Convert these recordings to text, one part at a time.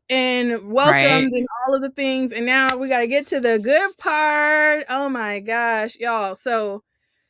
and Right. welcomed and all of the things. And now we got to get to the good part. Oh my gosh, y'all. So,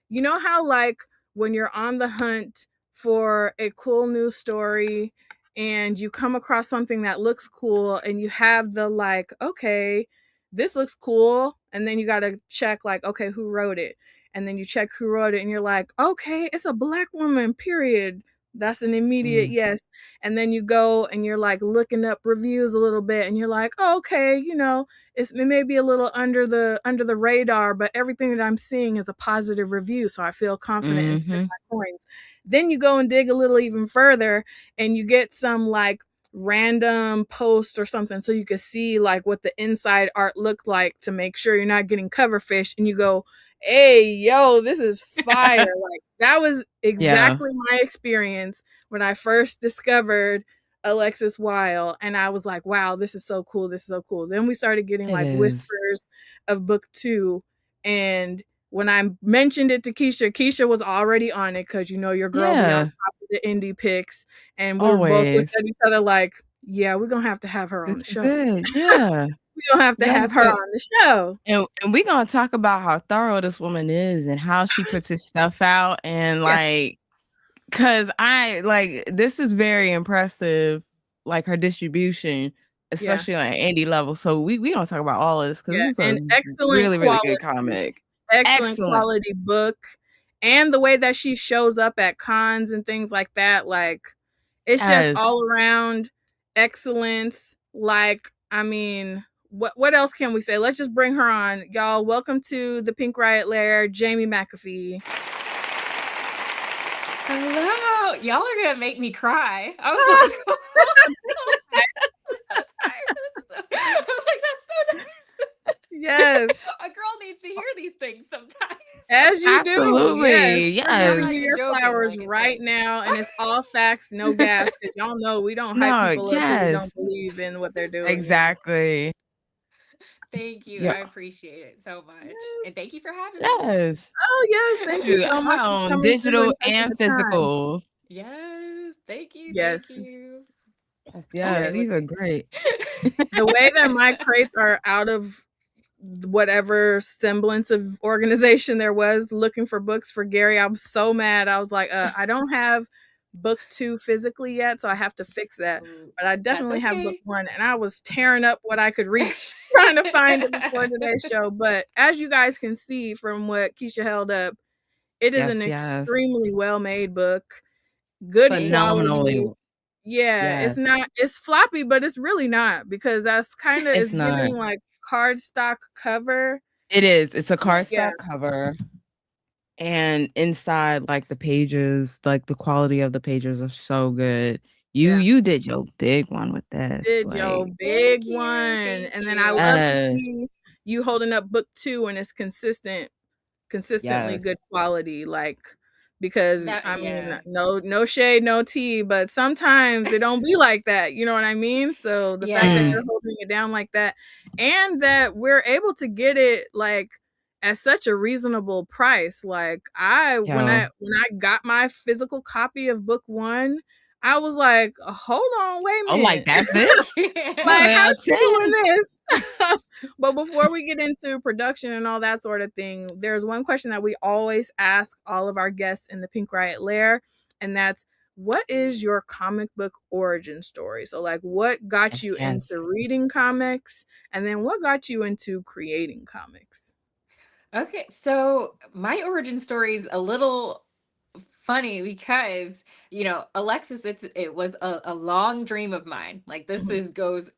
you know how, like, when you're on the hunt for a cool new story and you come across something that looks cool and you have the, like, okay, this looks cool. And then you got to check, like, okay, who wrote it? And then you check who wrote it and you're like, okay, it's a Black woman, period. That's an immediate Mm. yes. And then you go and you're like looking up reviews a little bit and you're like, oh, okay, it may be a little under the radar, but everything that I'm seeing is a positive review, so I feel confident and spend Mm-hmm. my coins. Then you go and dig a little even further, and you get some like random posts or something, so you can see like what the inside art looked like to make sure you're not getting cover fish. And you go, "Hey, yo, this is fire!" Like that was Yeah, exactly my experience when I first discovered Alexis Wyle, and I was like, wow, this is so cool. This is so cool. Then we started getting it like is. whispers of book two. And when I mentioned it to Keisha, Keisha was already on it because your girl be on Yeah, top of the indie picks. And we were both looking always. at each other like, yeah, we're gonna have her on the This is show. it. Yeah. We're gonna have to Yes, have her on the show. and we gonna talk about how thorough this woman is and how she puts this stuff out and Yeah, like, cause I like this is very impressive, like her distribution, yeah, especially on an indie level. So we gonna talk about all of this because yeah. this is a And excellent really really quality. good comic. Excellent Excellent. quality book, and the way that she shows up at cons and things like that, like it's just Yes. all around excellence. Like, I mean, what else can we say? Let's just bring her on, y'all. Welcome to the Pink Riot Lair, Jamie McAfee. Hello. Y'all are gonna make me cry. I was like, I'm so tired. I was like, that's so nice. Yes, A girl needs to hear these things sometimes. as you do. Yes, Absolutely. we're I'm giving not you Yes. even your joking. flowers Like, it's right like, now, and it's all facts, no gas, because y'all know we don't hype No, people up who we don't yes. believe in what they're doing. Exactly. thank you. Yeah. I appreciate it so much. And Yes. thank you for having me. Yes. Oh yes, thank you Shoot, so much I for own coming through digital and taking and the time. physicals. Yes. Thank you. Thank Yes, you. Yes, I yes, yes. would these are great. The way that my crates are out of whatever semblance of organization there was looking for books for Gary, I was so mad. I was like, I don't have book two physically yet, so I have to fix that. But I that's definitely have book okay. one, and I was tearing up what I could reach trying to find it before today's show. But as you guys can see from what Keisha held up, it is an Yes, yes. extremely well made book, good Thank Phenomenally. quality. you. Yeah, Yes. it's floppy, but it's really not, because that's kinda It's is not. giving, like, cardstock cover. It is. It's a Yeah, cardstock cover, and inside, like, the pages, like, the quality of the pages are so good. You yeah. you did your big one with this, Did your like big Thank you. one, Thank and then I you. love to yes, see you holding up book 2 and it's consistently yes. good quality, like, because, That I mean, yeah. no shade, no tea, but sometimes it don't be like that, you know what I mean? So, the fact that Yeah. you're Mm, holding it down like that, and that we're able to get it, like, at such a reasonable price, like, I yo. when I got my physical copy of book 1, I was like, "Hold on, wait a Oh, like, minute." that's it? Oh, Like, Yeah. how's yeah, she doing 10. this? But before we get into production and all that sort of thing, there's one question that we always ask all of our guests in the Pink Riot Lair, and that's, what is your comic book origin story? So, like, what got Yes, you into yes. reading comics, and then what got you into creating comics? Okay, so my origin story is a little funny because, Alexis, it was a long dream of mine. Like this Mhm. is goes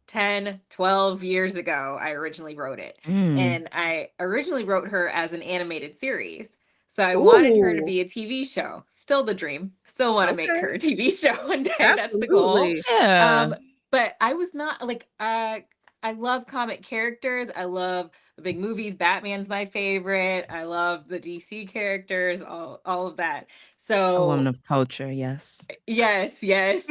10, 12 years ago. I originally wrote it. Mm. And I originally wrote her as an animated series. So I wanted her to Ooh, be a TV show. Still the dream. Still want to make okay, her a TV show one day. That's the goal. absolutely. Yeah. Um, but I was not like I love comic characters. I love the big movies. Batman's my favorite. I love the DC characters, all of that. A woman So of culture, yes. yes, yes.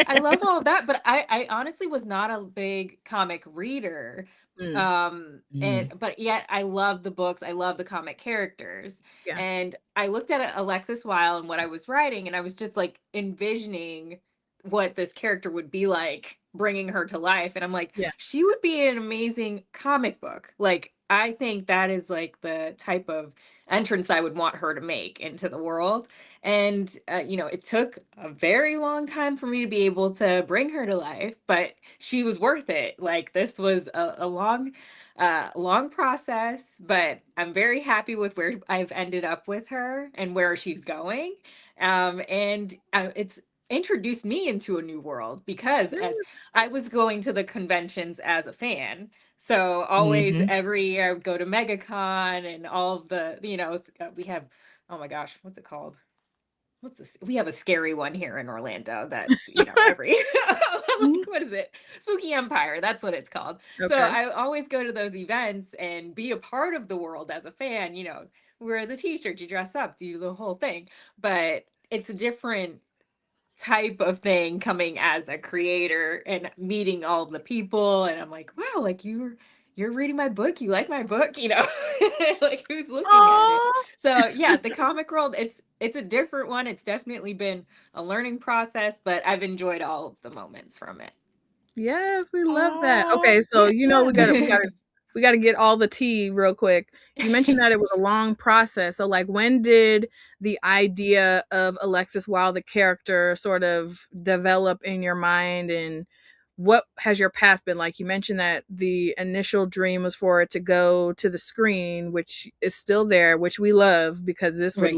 I love all of that, but I honestly was not a big comic reader. Mm, And Mm. but yet I love the books, I love the comic characters. yeah, And I looked at Alexis Wyle and what I was writing, and I was just like envisioning what this character would be like bringing her to life, and I'm like, Yeah. she would be an amazing comic book. Like, I think that is like the type of entrance I would want her to make into the world. And it took a very long time for me to be able to bring her to life, but she was worth it. Like, this was a long process, but I'm very happy with where I've ended up with her and where she's going. And it's introduced me into a new world, because as I was going to the conventions as a fan. So always, every year I would go to MegaCon and all of the, we have, oh my gosh, what's it called? What's this? We have a scary one here in Orlando that's, every, like, what is it? Spooky Empire. That's what it's called. So Okay. I always go to those events and be a part of the world as a fan, wear the t-shirt, you dress up, do the whole thing. But it's a different type of thing coming as a creator and meeting all of the people, and I'm like, wow, like, you're reading my book, you like my book, like, who's looking at it? So yeah, the comic world, it's a different one. It's definitely been a learning process, but I've enjoyed all of the moments from it. Yes, we love that. Okay, so we gotta get all the tea real quick. You mentioned that it was a long process. So like, when did the idea of Alexis Wyle, the character, sort of develop in your mind, and what has your path been like? You mentioned that the initial dream was for it to go to the screen, which is still there, which we love, because this story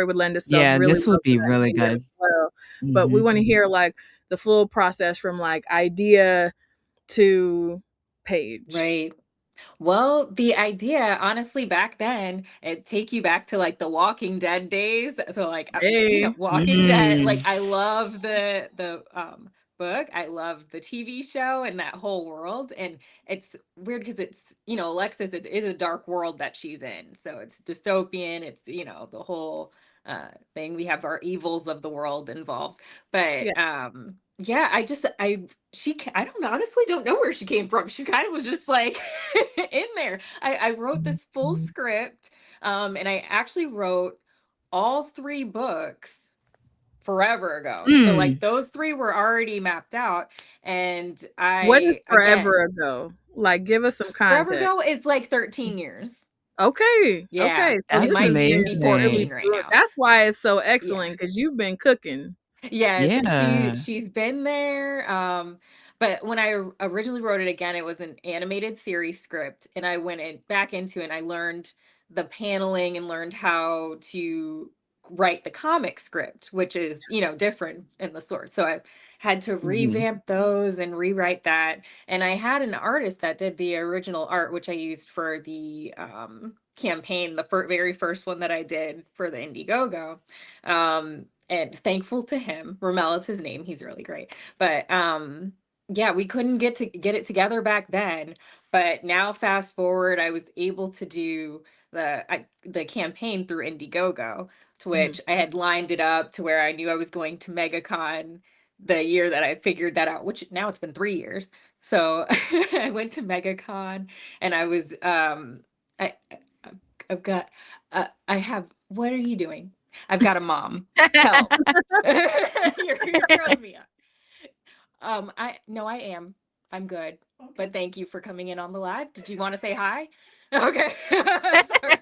would lend itself really this well would to be that really medium good. as well. But we want to hear like the full process from like idea to page. Right. Well, the idea, honestly, back then, it take you back to like the Walking Dead days. So like, Hey. Walking Dead, like, I love the book. I love the TV show and that whole world. And it's weird because it's, Alexis, it is a dark world that she's in. So it's dystopian. It's, the whole thing. We have our evils of the world involved. But Yeah. yeah, I don't honestly don't know where she came from. She kind of was just like in there. I wrote this full script, and I actually wrote all 3 books forever ago. So like, those 3 were already mapped out, and What is forever again, ago? Like, give us some forever context. ago is like 13 years. Okay. Yeah, Okay. So it That's this might has been be amazing. really 14 right good. now. That's why it's so Yeah. excellent, because you've been cooking. Yes, Yeah. she's been there. But when I originally wrote it, again, it was an animated series script, and I went back into it, and I learned the paneling and learned how to write the comic script, which is, different in the sort. So I had to revamp those and rewrite that. And I had an artist that did the original art, which I used for the campaign, the very first one that I did for the Indiegogo. And thankful to him. Ramel is his name. He's really great. But yeah, we couldn't get it together back then. But now, fast forward, I was able to do the campaign through Indiegogo, to which I had lined it up to where I knew I was going to MegaCon the year that I figured that out, which now it's been 3 years. So I went to MegaCon, and I was I I've got I have what are you doing? I've got a mom. Help. You're throwing me up. I am. I'm good. Okay. But thank you for coming in on the live. Did you want to say hi? Okay. Sorry.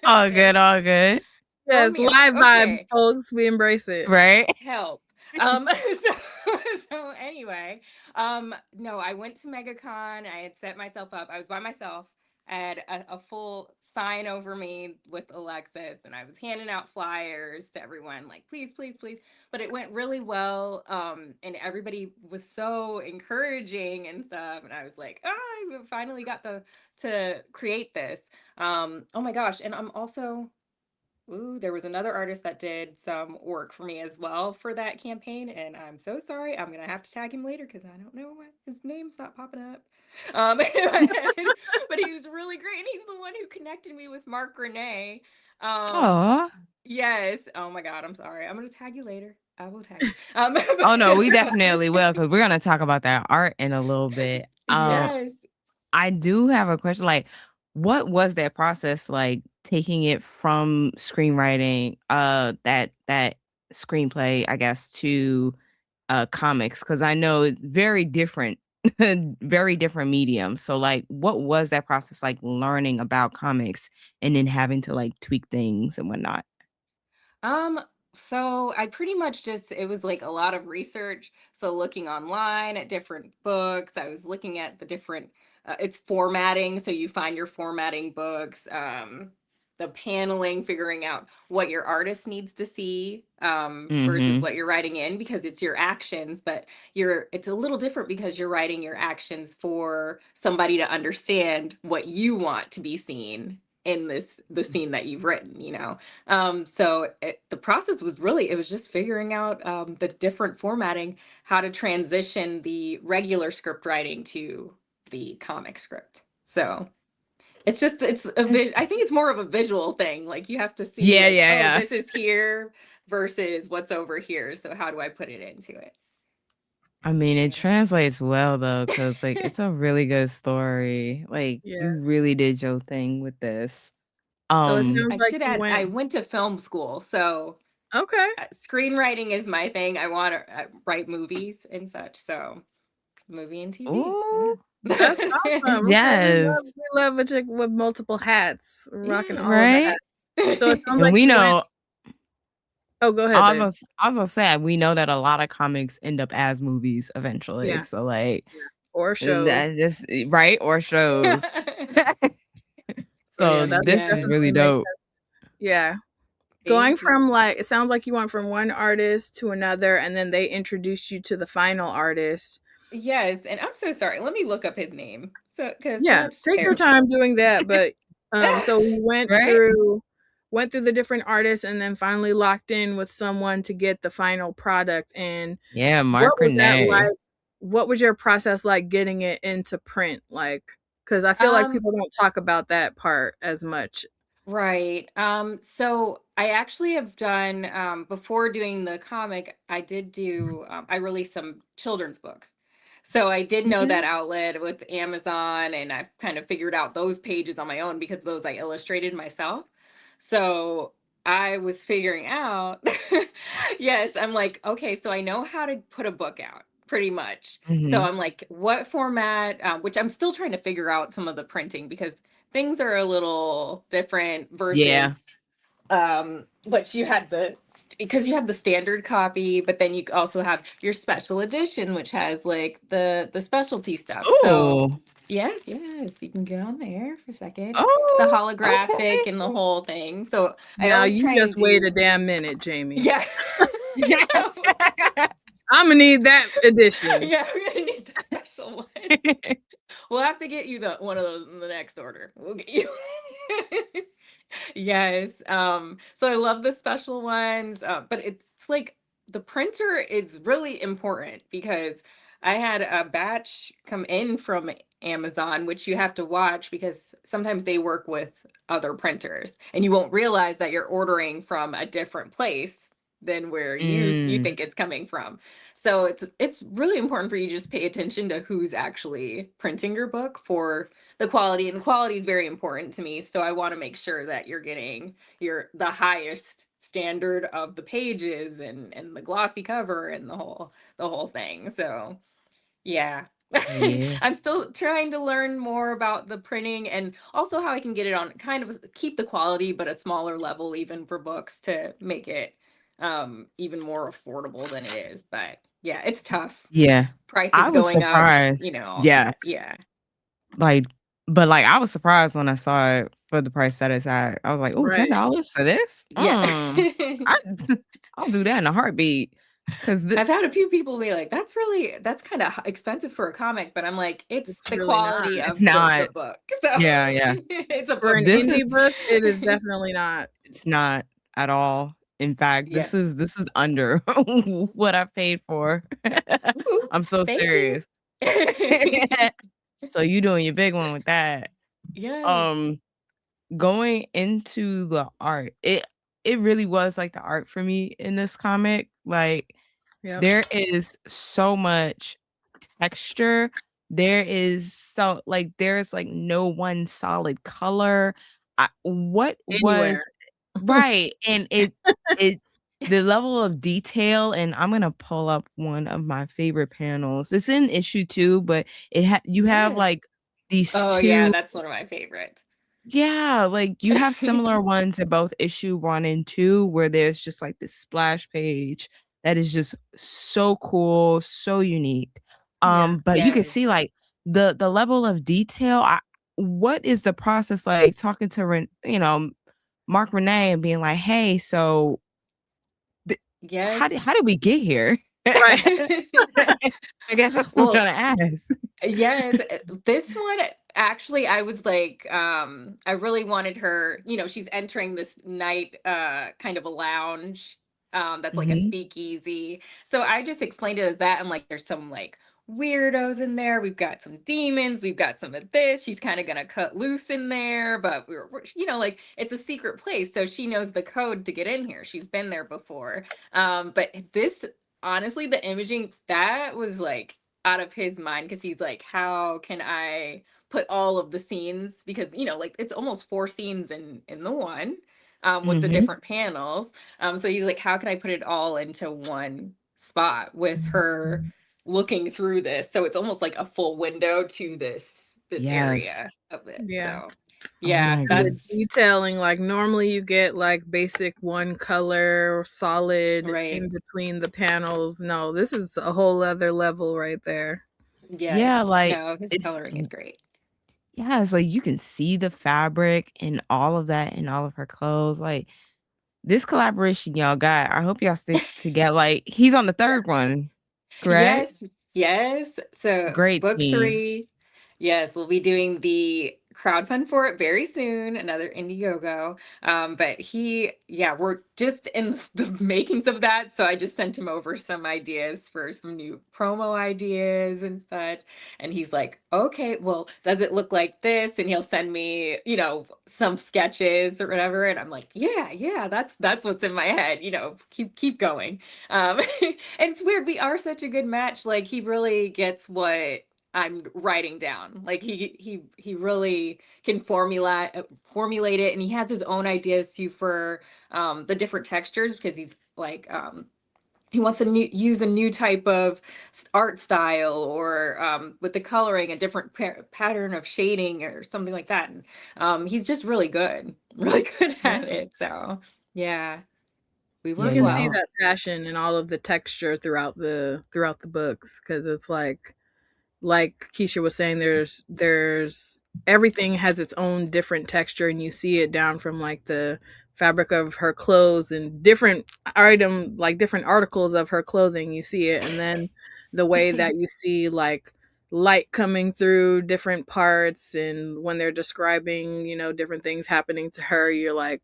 All good, all good. Yes, live vibes, folks. We embrace it. Right? Help. So anyway, no, I went to MegaCon. I had set myself up. I was by myself. I had a full sign over me with Alexis, and I was handing out flyers to everyone, like, please, please, please. But it went really well, and everybody was so encouraging and stuff. And I was like, I finally got to create this. Oh my gosh! And I'm also. Ooh, there was another artist that did some work for me as well for that campaign, and I'm so sorry. I'm gonna have to tag him later because I don't know what his name's not popping up. But he was really great, and he's the one who connected me with Mark Renee. Aw. Yes. Oh my God, I'm sorry. I'm gonna tag you later. I will tag you. Oh no, we definitely will, because we're gonna talk about that art in a little bit. Yes. I do have a question. Like, what was that process like, taking it from screenwriting, that screenplay, I guess, to comics? Because I know it's very different, very different medium. So, like, what was that process like learning about comics and then having to like tweak things and whatnot? Um, so I pretty much just it was like a lot of research. So looking online at different books, I was looking at the different it's formatting, so you find your formatting books, the paneling, figuring out what your artist needs to see versus Mm-hmm. what you're writing in because it's your actions, but it's a little different because you're writing your actions for somebody to understand what you want to be seen in the scene that you've written, you know. The process was really, it was just figuring out the different formatting, how to transition the regular script writing to the comic script. So it's just, I think it's more of a visual thing. Like you have to see Yeah, like, yeah, oh, yeah. this is here versus what's over here. So how do I put it into it? I mean, it Yeah. translates well though, because like it's a really good story. Like you Yes. really did your thing with this. So it Um, sounds I like should you add, I went. went to film school. So Okay. screenwriting is my thing. I want to write movies and such. So movie and TV. oh, That's awesome. Okay, yes, we love a chick with multiple hats, rocking Yeah. all of the right. hats. So it sounds And like we you went. know, Oh, go ahead, babe. I was gonna say, we know that a lot of comics end up as movies eventually. Yeah, So like yeah. Or shows. that just right or shows. So yeah, So that this is Yes. really definitely makes dope. sense. Yeah. Going Thank you. from like it sounds like you went from one artist to another and then they introduced you to the final artist. Yes, and I'm so sorry. Let me look up his name. So, because Yeah, that's take your terrible. time doing that, but so we Right? went through the different artists and then finally locked in with someone to get the final product. And Yeah, what Mark was that Renee. like? What was your process like getting it into print? Like, because I feel like Um, people don't talk about that part as much. right. So I actually have done before doing the comic, I did do I released some children's books. So I did know that Mhm. outlet with Amazon and I've kind of figured out those pages on my own because those I illustrated myself. So I was figuring out, yes, I'm like, okay, so I know how to put a book out pretty much. So Mhm. I'm like, what format, which I'm still trying to figure out some of the printing because things are a little different Yeah. versus but you had because you have the standard copy, but then you also have your special edition which has like the specialty stuff. So Oh. yes, yes, you can get on there for a second, the Oh, holographic okay. and the whole thing. So I Now always you try just and wait a do, damn minute, Jamie. yeah. I'm gonna need that edition. Yeah, we're gonna need the special one. We'll have to get you the one of those in the next order. We'll get you. Yes. So I love the special ones, but it's like the printer is really important because I had a batch come in from Amazon, which you have to watch because sometimes they work with other printers and you won't realize that you're ordering from a different place than where you Mm. think it's coming from. So it's really important for you to just pay attention to who's actually printing your book for the quality, and the quality is very important to me, so I want to make sure that you're getting the highest standard of the pages and the glossy cover and the whole thing. So yeah. Yeah. I'm still trying to learn more about the printing and also how I can get it on kind of keep the quality but a smaller level even for books to make it even more affordable than it is. But yeah, it's tough. Yeah. I Prices was going up, surprised. all Yes. that. Yeah. Like, but like I was surprised when I saw it for the price that it's at. I was like, "Oh, Right. $10 for this? Yeah. I I'll do that in a heartbeat." Cause I've had a few people be like, that's kind of expensive for a comic, but I'm like, it's It's the really not. quality it's of the not. book. So Yeah, yeah. it's a For book an to This is indie me. book, it is definitely not. it's not at all. In fact, Yeah. this is under what I paid for. Woo-hoo. I'm so Thank you. serious. So you doing your big one with that. Yes. Um, going into the art, it really was like the art for me in this comic. Like Yep. there is so much texture. There is so like there's like no one solid color. What Anywhere. was right? And it the level of detail, and I'm gonna pull up one of my favorite panels. It's in issue 2, but you have Yes. like these Oh yeah, 2. that's one of my favorites. Yeah, like you have similar ones in both issue 1 and 2 where there's just like this splash page that is just so cool, so unique. Yeah. But you can Yes. see like the level of detail. What is the process like talking to Mark Renee and being like, "Hey, so Yes. how did we get here?" Right. I guess that's what I'm Well, trying to ask. yes, this one actually I was like I really wanted her, she's entering this night kind of a lounge that's like a Mhm. speakeasy. So I just explained it as that. I'm like there's some like weirdos in there. We've got some demons, we've got some of this. She's kind of going to cut loose in there, but like it's a secret place, so she knows the code to get in here. She's been there before. But this honestly the imaging that was like out of his mind because he's like, how can I put all of the scenes because like it's almost 4 scenes in the one with the Mhm. different panels. So he's like, how can I put it all into one spot with her looking through this so it's almost like a full window to this area Yes. of it. Yeah. So Oh yeah, my And the that's goodness. detailing, like normally you get like basic one color solid right. in between the panels. No, this is a whole other level right there. Yes, Yeah, like no, his it's coloring is great. yeah, it's like you can see the fabric and all of that in all of her clothes. Like this collaboration y'all got, I hope y'all stick together. Like he's on the third one, correct? Yes, yes. So Great book team. 3, yes, we'll be doing the crowdfund for it very soon, another Indiegogo. But yeah, we're just in the makings of that. So I just sent him over some ideas for some new promo ideas and such. And he's like, okay, well, does it look like this? And he'll send me, some sketches or whatever. And I'm like, yeah, that's what's in my head, keep going. And it's weird. We are such a good match. Like he really gets what I'm writing down. Like he really can formulate it, and he has his own ideas too for the different textures because he's like he wants to use a new type of art style or with the coloring a different pattern of shading or something like that. And he's just really good, really good Yeah. at it. So yeah, we You Yeah, work can see well. no. that passion and all of the texture throughout the books because it's like Keisha was saying, there's everything has its own different texture, and you see it down from like the fabric of her clothes and different articles of her clothing. You see it, and then the way that you see like light coming through different parts, and when they're describing, different things happening to her, you're like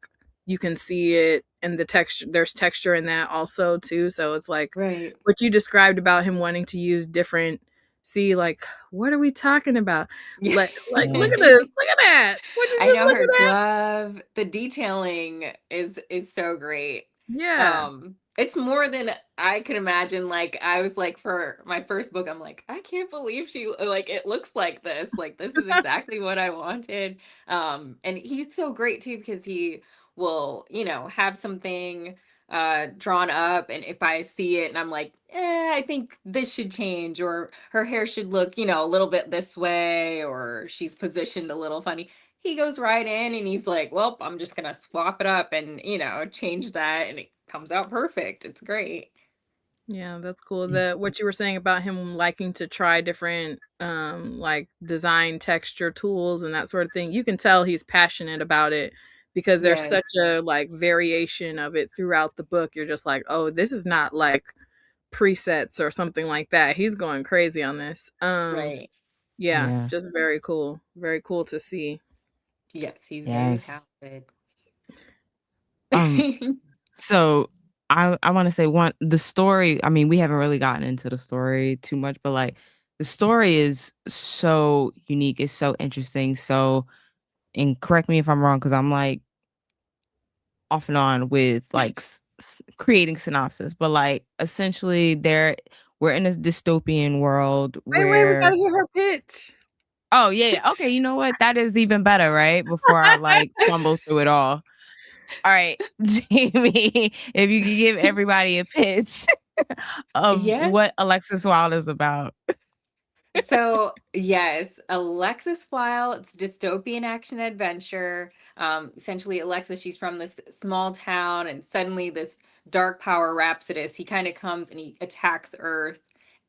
you can see it and the texture. There's texture in that also too. So it's like Right. what you described about him wanting to use different. See, like, what are we talking about? Yeah. Look Yeah. at this. Look at that. Would you I just know look her at that? glove, the detailing is so great. Yeah. It's more than I could imagine. Like I was like for my first book, I'm like, I can't believe she like it looks like this. Like this is exactly what I wanted. And he's so great too because he will, have something drawn up, and if I see it and I'm like, I think this should change, or her hair should look, a little bit this way, or she's positioned a little funny, he goes right in and he's like, well, I'm just gonna swap it up and change that, and it comes out perfect. It's great. Yeah, that's cool. The what you were saying about him liking to try different like design texture tools and that sort of thing. You can tell he's passionate about it because there's Yes. such a like variation of it throughout the book. You're just like, "Oh, this is not like presets or something like that." He's going crazy on this. Right. Yeah, Yeah. just very cool. Very cool to see. Yes, he's very Yes. talented. Um, so I want to say the story, I mean, we haven't really gotten into the story too much, but like the story is so unique, it's so interesting. So, and correct me if I'm wrong, because I'm like off and on with like creating synopsis, but like essentially we're in a dystopian world Wait, we where gotta hear her pitch. oh yeah, yeah, okay, you know what? That is even better, right? Before I like fumble through it all. All right, Jamie, if you could give everybody a pitch of Yes. what Alexis Wild is about. So yes, Alexis Wyle. It's dystopian action adventure. Essentially, Alexis, she's from this small town, and suddenly this dark power Rhapsodus, he kind of comes and he attacks Earth,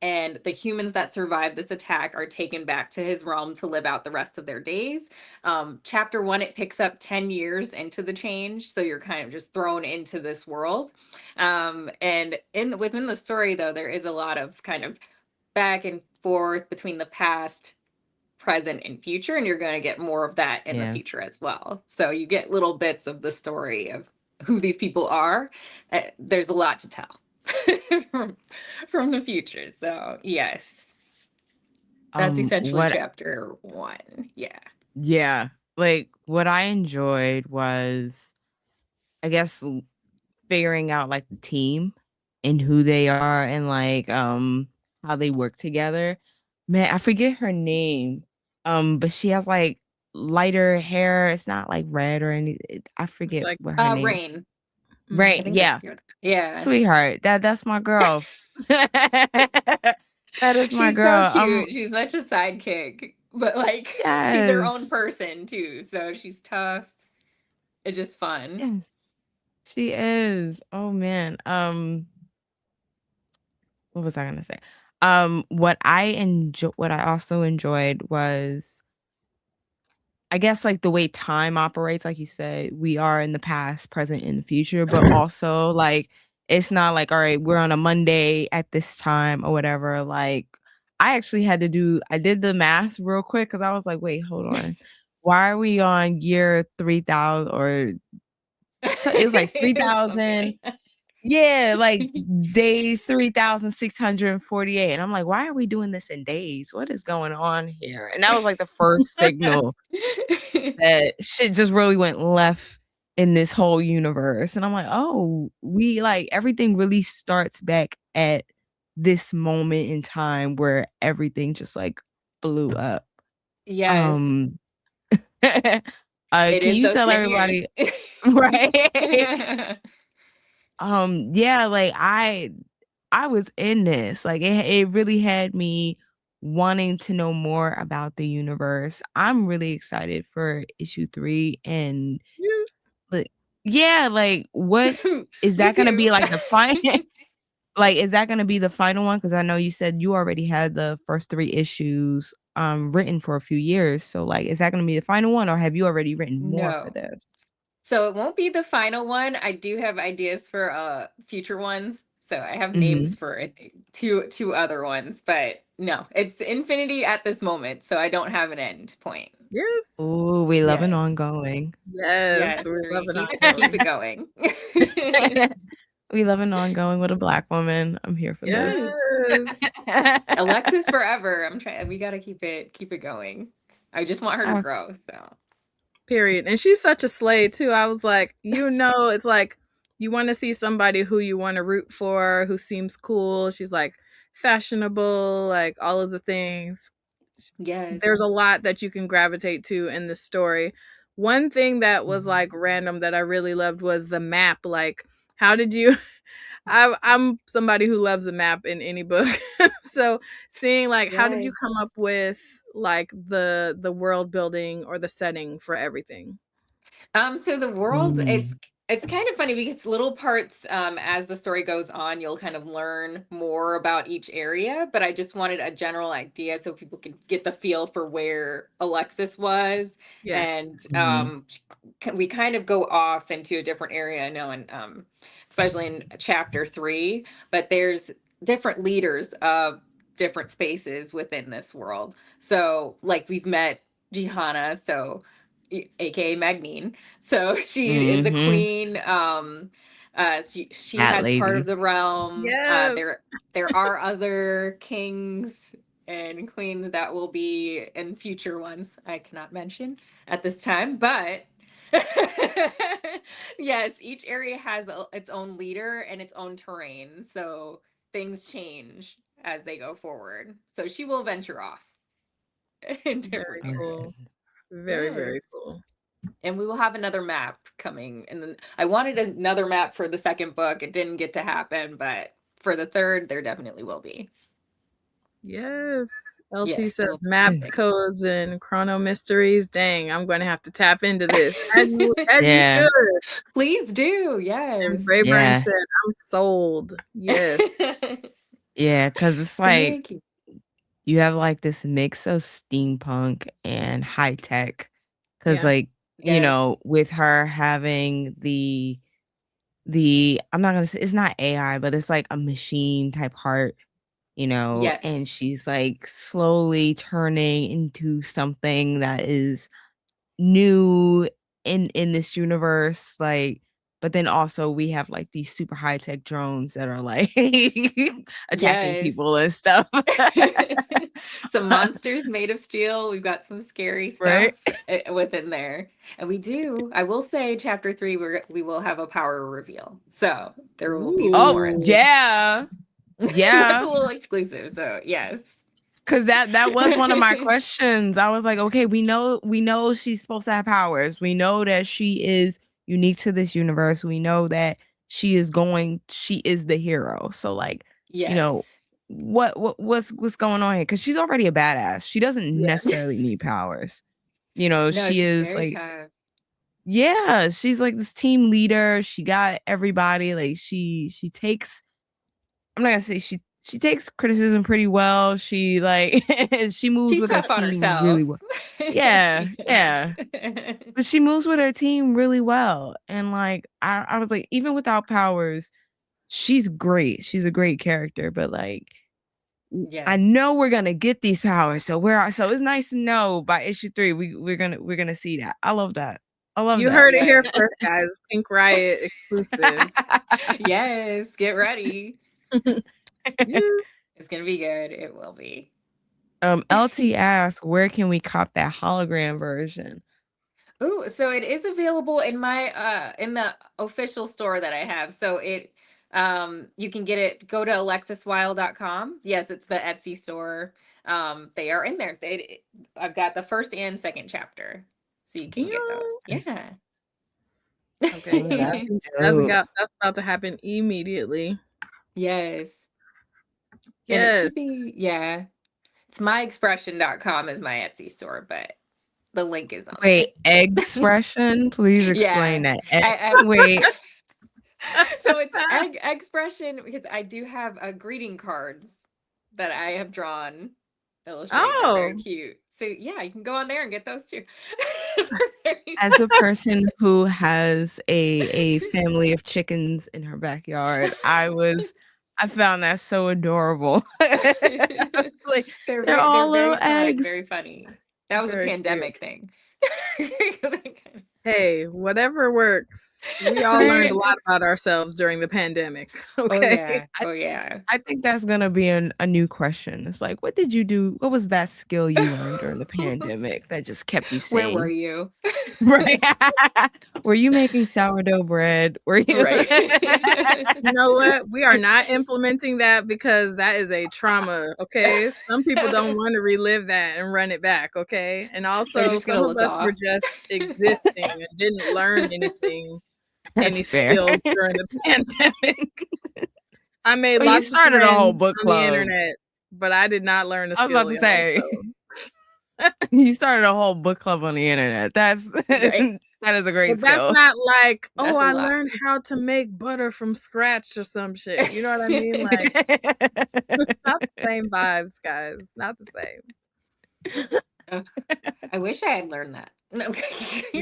and the humans that survive this attack are taken back to his realm to live out the rest of their days. Chapter one, it picks up 10 years into the change, so you're kind of just thrown into this world. And in within the story, though, there is a lot of kind of back and forth between the past, present, and future, and you're going to get more of that in the Yeah. future as well. So you get little bits of the story of who these people are. There's a lot to tell from, from the future. So yes, that's essentially What chapter one. Yeah. Yeah, like, what I enjoyed was, I guess, figuring out, like, the team and who they are and, like, how they work together. Man, I forget her name, but she has, like, lighter hair. It's not, like, red or any I It's forget like, what her name. Rain. mm, I Right, think that's yeah. yeah. Sweetheart, that's my girl. That is my She's so girl. cute. She's such a sidekick, but like she's her own Yes. person too. So she's tough. It's just fun. Yes, she is. Oh, man. What was I gonna say? What I also enjoyed was, I guess, like, the way time operates, like you said, we are in the past, present, and the future, but also, like, it's not like, "All right, we're on a Monday at this time," or whatever, like, I did the math real quick because I was like, "Wait, hold on. Why are we on year 3000 or" so it was like It's 3000. okay. Yeah, like day 3,648, and I'm like, "Why are we doing this in days? What is going on here?" And that was, like, the first signal that shit just really went left in this whole universe, and I'm like, "Oh, we like, everything really starts back at this moment in time where everything just, like, blew up." Yes, Um, it can is you those tell 10 years. everybody right? Yeah, like, I was in this, like, it really had me wanting to know more about the universe. I'm really excited for issue 3 and, yes. like, yeah, like, what is Me that gonna be, too. like, the final? Like, is that gonna be the final one? Because I know you said you already had the first 3 issues, written for a few years, so, like, is that gonna be the final one, or have you already written more for No. this? So it won't be the final one. I do have ideas for future ones. So I have names Mhm. for two other ones, but no, it's infinity at this moment, so I don't have an end point. Yes. Ooh, we love an Yes. ongoing. Yes. Yes, We we're love gonna an keep it ongoing. going. We love an ongoing with a Black woman. I'm here for this. Yes. Yes. Alexis forever. I'm trying we gotta keep it going. I just want her to Abs grow. So Period. And she's such a slay too. I was like, it's like you want to see somebody who you want to root for, who seems cool. She's like fashionable, like all of the things. yes. There's a lot that you can gravitate to in the story. One thing that was Mhm. like random that I really loved was the map. Like, how did you I'm somebody who loves a map in any book. So seeing like how did you Yes. come up with like the world building or the setting for everything? So the world, Mm. it's kind of funny because little parts, as the story goes on, you'll kind of learn more about each area. But I just wanted a general idea so people could get the feel for where Alexis was, Yeah. and Mhm. we kind of go off into a different area. I know, and especially in chapter three, but there's different leaders of different spaces within this world. So, like we've met Jihana, so aka Magnine. So she is a Mhm. queen. She That has part of lady. the realm. Yes. There are other kings and queens that will be in future ones. I cannot mention at this time, but yes, each area has its own leader and its own terrain. So things change as they go forward. So she will venture off in different Very Okay. areas. cool. Very, Yes. very cool. And we will have another map coming. And then I wanted another map for the second book. It didn't get to happen, but for the third, there definitely will be. Yes. LT Yes, says it'll be maps, epic. codes, and chrono mysteries. Dang, I'm going to have to tap into this as you Yeah. should. Please do. And Yes. Brayburn Yeah. said, I'm sold. Yes. Yeah, because it's like Thank you. you have like this mix of steampunk and high tech. Because Yeah. like, you Yes. know, with her having the I'm not gonna say it's not AI, but it's like a machine type heart, you know, Yes. and she's like slowly turning into something that is new in this universe, like, but then also we have like these super high tech drones that are like attacking Yes. people and stuff. Some monsters made of steel. We've got some scary Right? stuff within there. And we do, I will say, chapter 3, we will have a power reveal. So there will be some Oh, more in Ooh. there. yeah. That's Yeah. a little exclusive. So yes. Cause that was one of my questions. I was like, okay, we know she's supposed to have powers. We know that she is unique to this universe. We know that she is the hero. So like, you Yes. know, what's going on here? Because she's already a badass. She doesn't Yeah. necessarily need powers. You know, No, she she's is very like, tough. yeah, she's like this team leader. She got everybody. Like she takes, I'm not gonna say she takes criticism pretty well. She like she moves She's with her tough on team really herself. well. Yeah, yeah. But she moves with her team really well. And like I was like, even without powers, she's great. She's a great character. But like I Yes. know we're gonna get these powers. So it's nice to know by issue 3 we're gonna see that. I love that. I love You that. heard it here Yes. first, guys. Pink Riot exclusive. Yes. Get ready. Yes. It's gonna be good. It will be. LT asks, where can we cop that hologram version? Ooh, so it is available in my in the official store that I have. So it you can get it, go to alexiswyle.com. Yes, it's the Etsy store. They are in there. I've got the first and second chapter. So you can get those. Yeah. Yeah. Okay. Oh, that's dope. That's about to happen immediately. Yes. And it Yes. should be, yeah. It's myexpression.com is my Etsy store, but the link is on Wait, there. expression? Please explain Yeah. that. I Wait. So it's egg expression because I do have greeting cards that I have drawn illustrated. They're very Oh. cute. So yeah, you can go on there and get those too. As a person who has a family of chickens in her backyard, I found that so adorable. It's like they're all they're little very fun, eggs. very funny. That was a Very cute. pandemic thing. Hey, whatever works. We all learned a lot about ourselves during the pandemic. Oh Okay. yeah. Oh yeah. I think that's gonna be a new question. It's like, what did you do? What was that skill you learned during the pandemic that just kept you Where were sane? you? Right. Were you making sourdough bread? Were you Right. You know what? We are not implementing that because that is a trauma, okay? Some people don't want to relive that and run it back, okay? And They're also, just gonna some of look us were off. just existing and didn't learn anything, That's any fair. skills during the pandemic. I made Well, you lots of started a whole friends book on the club. internet, but I did not learn a I was about skill, to y'all. say, So. you started a whole book club on the internet. That's Right. that is a great But that's skill. not like, oh, That's a I lot. learned how to make butter from scratch or some shit. You know what I mean? Like, it's not the same vibes, guys. It's not the same. Ugh, I wish I had learned that. No.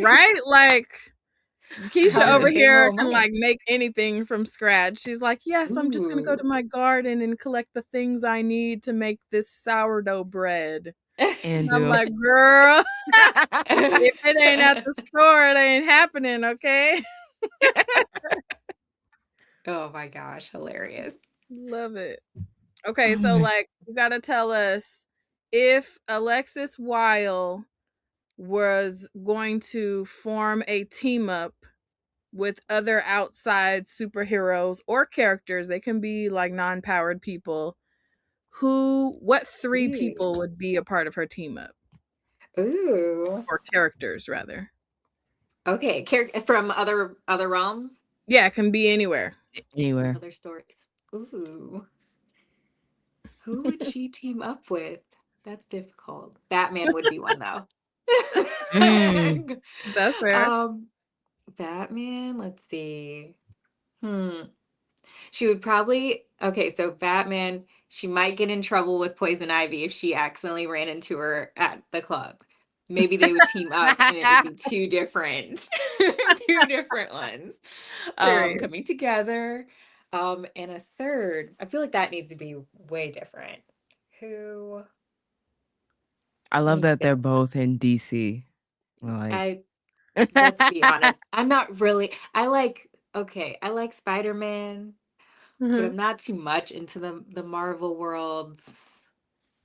Right? Like, Keisha How over to save a here little can money. like make anything from scratch. She's like, yes, I'm just gonna go Ooh. to my garden and collect the things I need to make this sourdough bread. And And I'm do. like, girl, if it ain't at the store, it ain't happening, okay? Oh my gosh, hilarious. Love it. Okay, Oh so my- like you gotta tell us if Alexis Wyle was going to form a team up with other outside superheroes or characters, they can be like non-powered people. What 3 Ooh. people would be a part of her team up? Ooh. Or characters rather? Okay, character from other realms, Yeah, it can be anywhere. Anywhere. other stories. Ooh, who would she team up with? That's difficult. Batman would be one though. Mm. That's fair. um, Batman. Let's see. Hmm. She would probably, okay, so Batman, she might get in trouble with Poison Ivy if she accidentally ran into her at the club. Maybe they would team up and it would be two different two different ones Period. coming together. And a third, I feel like that needs to be way different. Who I let love me that they're think. both in DC. We're like, I Let's be honest. I'm not really I like Spider-Man, but Mhm. I'm not too much into the Marvel worlds.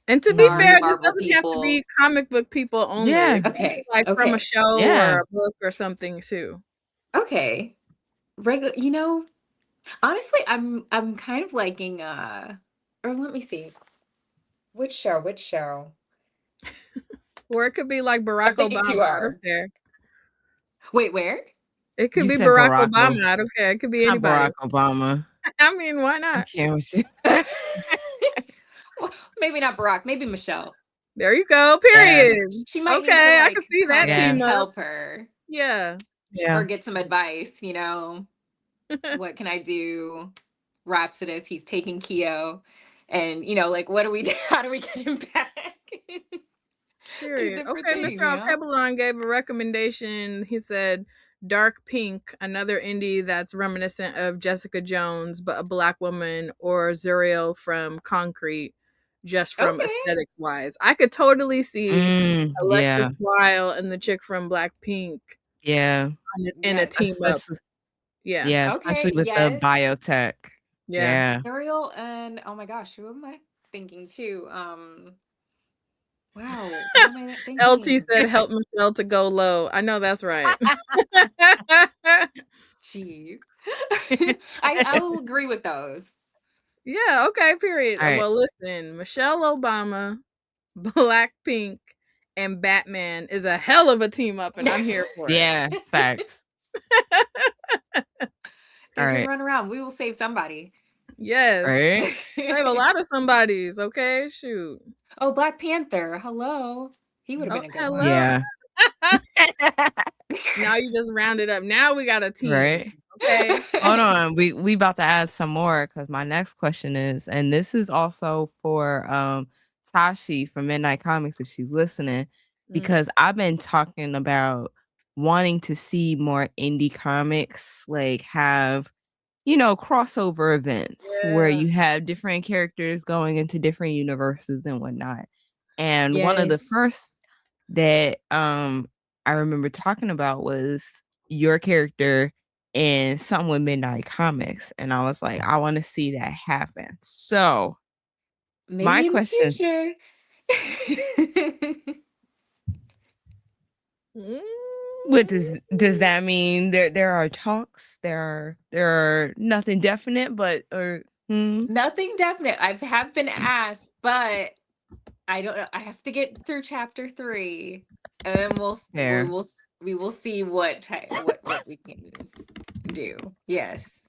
And to be Sorry, fair, this Marvel doesn't have to be people. comic book people only. yeah, It could be Okay, like from a okay, show or yeah. a book or something too. okay. Regular, honestly, I'm kind of liking or let me see. Which show? Which show? Or it could be like I'm Barack thinking Obama. too I don't hard. care. Wait, where? It could You be said Barack Barack Obama. I don't care. It could be not anybody. Barack Obama. I mean, why I not? can't with you. Well, maybe not Barack, maybe Michelle. There you go. Yeah, Period. She might need to Okay, I can like see kind that of yeah, team up. help her Yeah. yeah. or get some advice. What can I do? Rhapsodist, he's taking Keo. And like what do we do? How do we get him back? There's Period. different Okay, things, Mr. Alkebalon gave a recommendation. He said Dark Pink, another indie that's reminiscent of Jessica Jones, but a black woman, or Zuriel from Concrete, just from Okay. aesthetics wise. I could totally see Yeah, Alexis Wyle and the chick from Blackpink yeah. in a Yes. team up. Especially, Yeah. yeah, Okay, especially with the yes. biotech. Yeah. Yeah. Ariel and oh my gosh, who am I thinking too? Wow, what am I LT thinking? said help Michelle to go low. I know that's right. Jeez. I will agree with those. Yeah, okay, period. All right. Well, listen, Michelle Obama, Blackpink, and Batman is a hell of a team up, and I'm here for it. Yeah, facts. All They can right. run around. We will save somebody. Yes. Right? Save a lot of somebodies, okay? Shoot. Oh, Black Panther. Hello. He would have Oh, been a good one. hello. Yeah. Now you just rounded up. Now we got a team. Right? Okay. Hold on. We about to add some more because my next question is, and this is also for Tashi from Midnight Comics if she's listening, Mm. because I've been talking about wanting to see more indie comics like have crossover events where Yeah. you have different characters going into different universes and whatnot. And one of the Yes. first that I remember talking about was your character in something with Midnight Comics. And I was like, I want to see that happen. So my Maybe in the question, future. Mm. what does that mean? There are talks, there are nothing definite, but Nothing definite. I have been asked, but I don't know. I have to get through chapter 3, and then fair. we will see what we can do. Yes,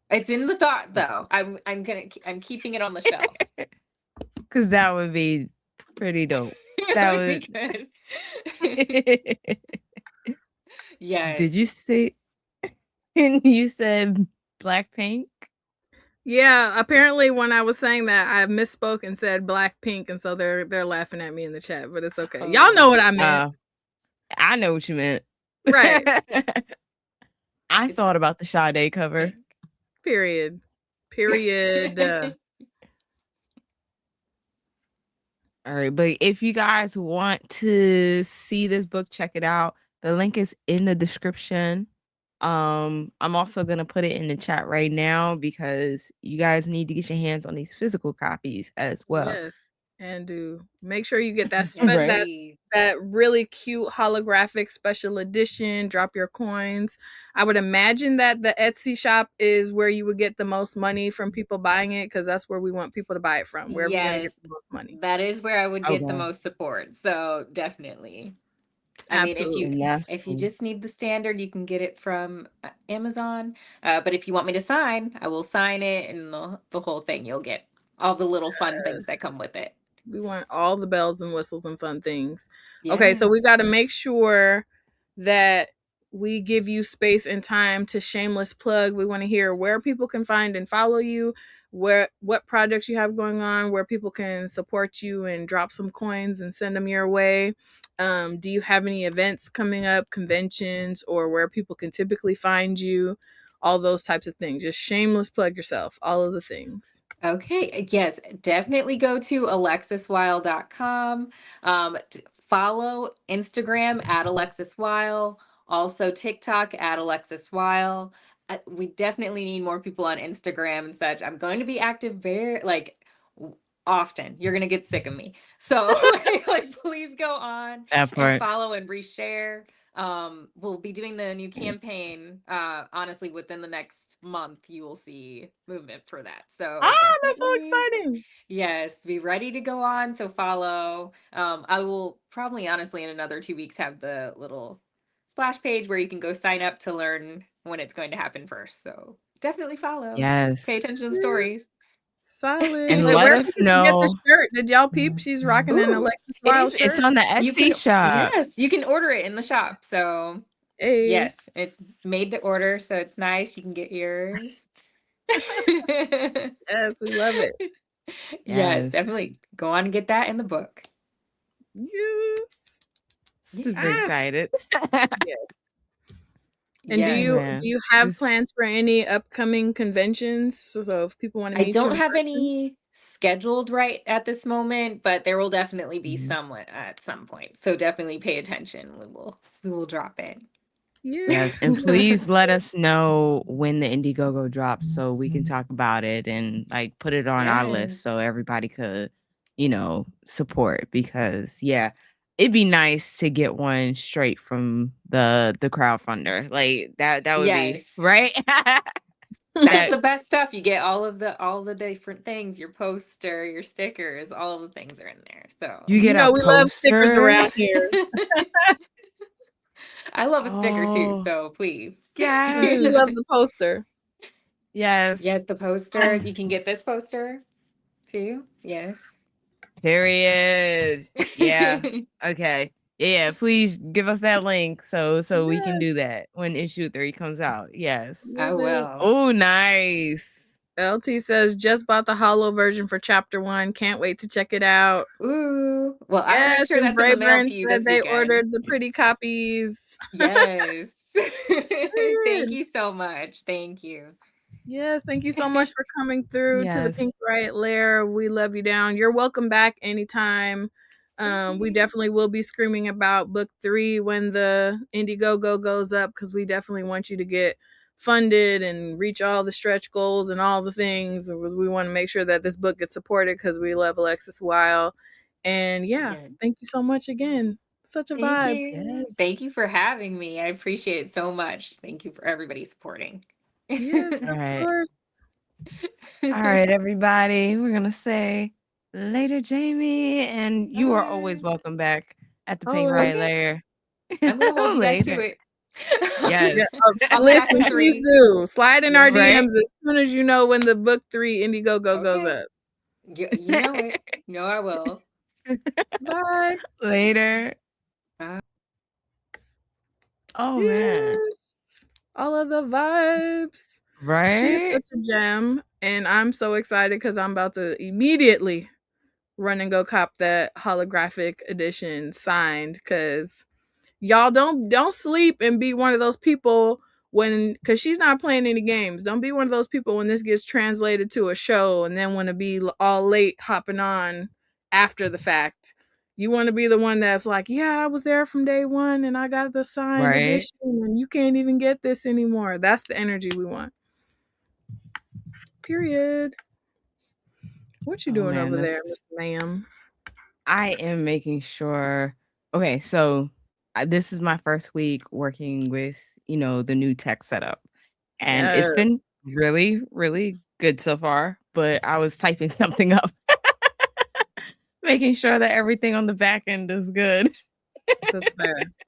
it's in the thought though. I'm keeping it on the shelf. Because that would be pretty dope. That That would be would. good. Did Yes. you say? You said Blackpink? Yeah, apparently when I was saying that, I misspoke and said Blackpink, and so they're laughing at me in the chat, but it's okay. Y'all know what I meant. I know what you meant. Right. I It's thought about the Sade cover. pink. Period. Period. All right, but if you guys want to see this book, check it out. The link is in the description. I'm also gonna put it in the chat right now because you guys need to get your hands on these physical copies as well. Yes. And do make sure you get that Yes, Right. please. that really cute holographic special edition. Drop your coins. I would imagine that the Etsy shop is where you would get the most money from people buying it, because that's where we want people to buy it from. Wherever you're gonna get Yes, the most money. that is where I would get the Okay. most support. So definitely. I mean, Absolutely. if you just need the standard, you can get it from Amazon. But if you want me to sign, I will sign it, and the whole thing. You'll get all the little fun things that come with it. We want all the bells and whistles and fun things. Okay, so we Yes. got to make sure that we give you space and time to shameless plug. We want to hear where people can find and follow you, what projects you have going on, where people can support you and drop some coins and send them your way. Do you have any events coming up, conventions, or where people can typically find you? All those types of things. Just shameless plug yourself. All of the things. Okay. Yes, definitely go to alexiswyle.com. Follow Instagram at Alexis Wyle, also TikTok at Alexis Wyle. We definitely need more people on Instagram and such. I'm going to be active very often. You're gonna get sick of me. So please go on That and part. follow and reshare. We'll be doing the new campaign. Honestly, within the next month, you will see movement for that. So That's so definitely, exciting. yes, be ready to go on. So follow. I will probably honestly in another 2 weeks have the little splash page where you can go sign up to learn when it's going to happen first. So definitely follow. Yes. Pay attention to the stories. Solid. And Wait, let where can us people get the know. shirt? Did y'all peep? She's rocking an Ooh, Alexis it Wyle is. It's shirt. on the You Etsy can, shop. yes, you can order it in the shop. So Hey. yes, it's made to order, so it's nice. You can get yours. Yes, we love it. Yes, Yes. definitely go on and get that in the book. Yes. Super Yeah. excited. Yes. And Yes. do you have This- plans for any upcoming conventions? So if people want to I meet you don't in have person? any scheduled right at this moment, but there will definitely be Mhm. some at some point. So definitely pay attention. We will drop in. Yes, and please let us know when the Indiegogo drops so we can talk about it and like put it on our list Yes. so everybody could, support because it'd be nice to get one straight from the crowdfunder. Like that would be Yes. right. That's the best stuff. You get all the different things, your poster, your stickers, all the things are in there. So You get a we love stickers poster. around here. I love a sticker too, Oh, so please. She yes. loves the poster. Yes. Yes, the poster. You can get this poster too. Yes. Period. Yeah. Okay. Yeah, please give us that link so we can do that when issue 3 comes out. Yes. I Love it. will. Oh, nice. LT says just bought the hollow version for chapter 1. Can't wait to check it out. Ooh. Well, I'll make Yes, sure and that's in the mail Brayburn to you said this they weekend. ordered the pretty copies. Yes. Period. Thank you so much. Thank you. Yes, thank you so much for coming through to the Yes. Pink Riot Lair. We love you down. You're welcome back anytime. We definitely will be screaming about book 3 when the Indiegogo goes up because we definitely want you to get funded and reach all the stretch goals and all the things. We want to make sure that this book gets supported because we love Alexis Wyle. And Yeah. thank you so much again. Such a Thank vibe. you. Yes. Thank you for having me. I appreciate it so much. Thank you for everybody supporting. Yes, All of right. course. All right, everybody. We're going to say later, Jamie, and you are always Bye. welcome back at the Pink Always. Riot Okay. Lair. I'm gonna hold you guys to Later. it. Yes. On Listen, chapter please 3. do. Slide in our Right? DMs as soon as you know when the book 3 Indiegogo goes Okay. up. You know it. You know I will. Bye. Later. Bye. Oh, man. Yes. All of the vibes. She is Right? such a gem. And I'm so excited because I'm about to immediately run and go cop that holographic edition signed because y'all don't sleep and be one of those people because she's not playing any games. Don't be one of those people when this gets translated to a show and then want to be all late hopping on after the fact. You want to be the one that's like, yeah, I was there from day one and I got the signed Right? edition and you can't even get this anymore. That's the energy we want. Period. What you Oh, doing man, over there, that's Miss Ma'am? I am making sure. Okay, so this is my first week working with, the new tech setup. And it's Yes, been really, really good so far, but I was typing something up, making sure that everything on the back end is good. that's fair.